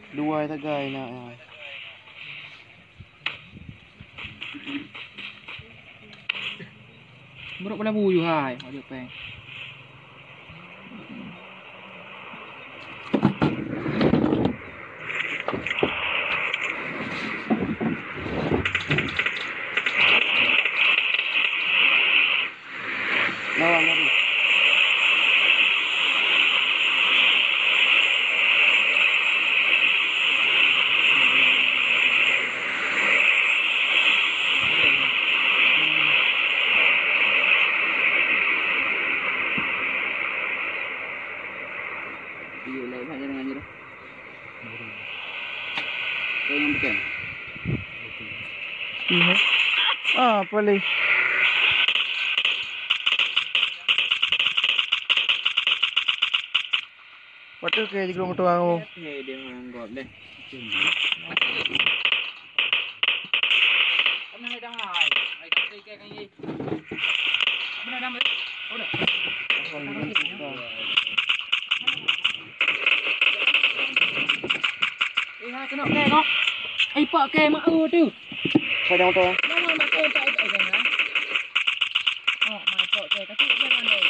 Dua tagai nak. Buruk pula buyu hai. Ada peng. Lawan lagi. Iya, lain saja dengan je dah. Kau yang bukan? Iya. Ah, boleh. Betul ke di rumah tuang aku? Hei, dia menganggap deh. Kamu nak dah hai. Hai tak pergi kan ye. Kamu dah dah. Oh dah. Hai kena ke kau. Pak ke mak tu. Saya dah tahu. Nama mak tu tak ada kan. Oh, mak pak ke tapi jangan deh.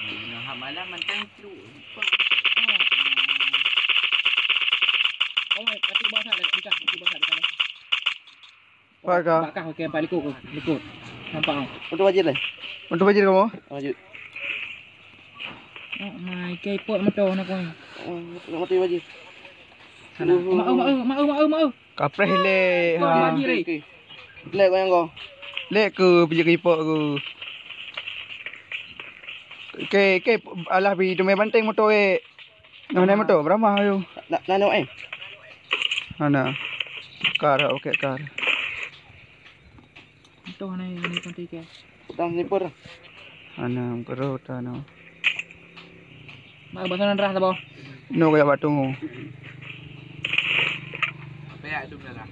Nah, malam mentang tu. Oh, tapi bawah sana dekat, bawah sana dekat. Warga. Bakah ke balik likut. Nampak kau. Untuk wajib lah. Untuk bajir kamu? Wajib. Oh my, kepot motor nak kau. Nak mati wajib. Sana. Mak. Kapreh lek. Kau Ha. bagi re. Lek kau yang kau. Lek ke pergi ke ipok ke. Ke alah bi tu main banteng motor eh. Naik motor berapa ayo? Nak nak Mana? Kar okey kar. Motor ni konti ke. Utang sniper. Ana kero tano. Mak basanan ras apa? No kaya batung. Apa ya dum dah.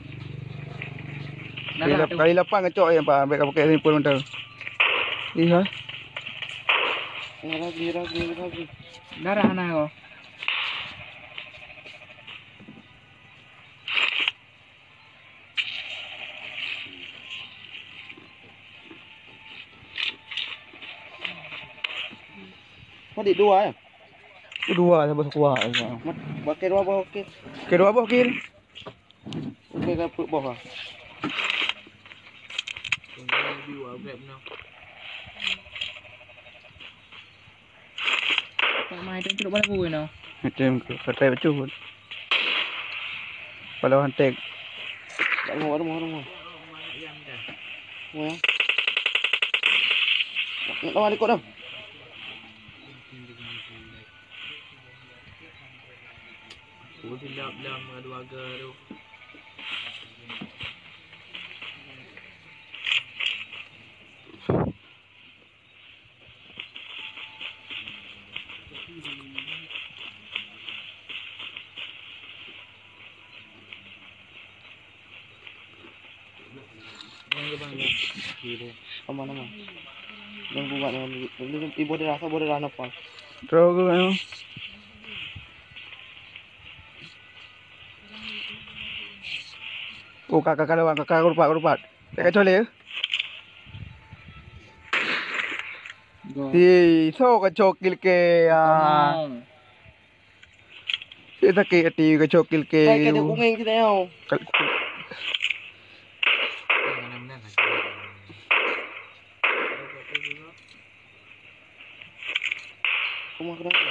Kali lapang ngecok yang pak ambil pakai sniper motor. Iya. Lagi. Darah ana kau. Kau di dua ya? Dua sama kuat. Pakai dua bawah okey. Kedua apa kil? Okey ke perut bawah. Dua grab no. Tak mai tu duduk balik no. Macam ketai betul. Kalau hantek. Tak mau. Mau ya. Nak lawan ikut dah. Oh, silap dalam dua harga tu. Aman. Yang buat dengan ibu dia rasa boleh rana apa. Terus ke anu. Oh kakak lawan kakak rupat. Tak kacau le. Di so kacau kil ke Kita ke ati kacau kil ke. Kayak dia ungeng kita yo. Kamu kenapa?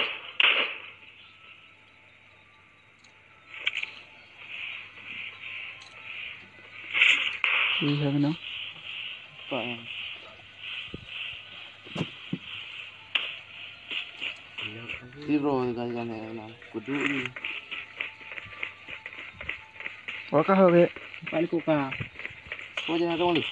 Iya kan? Pak. Zero kan kudu ni. Wakah ke? Balik ka. Kau jangan tahu ni.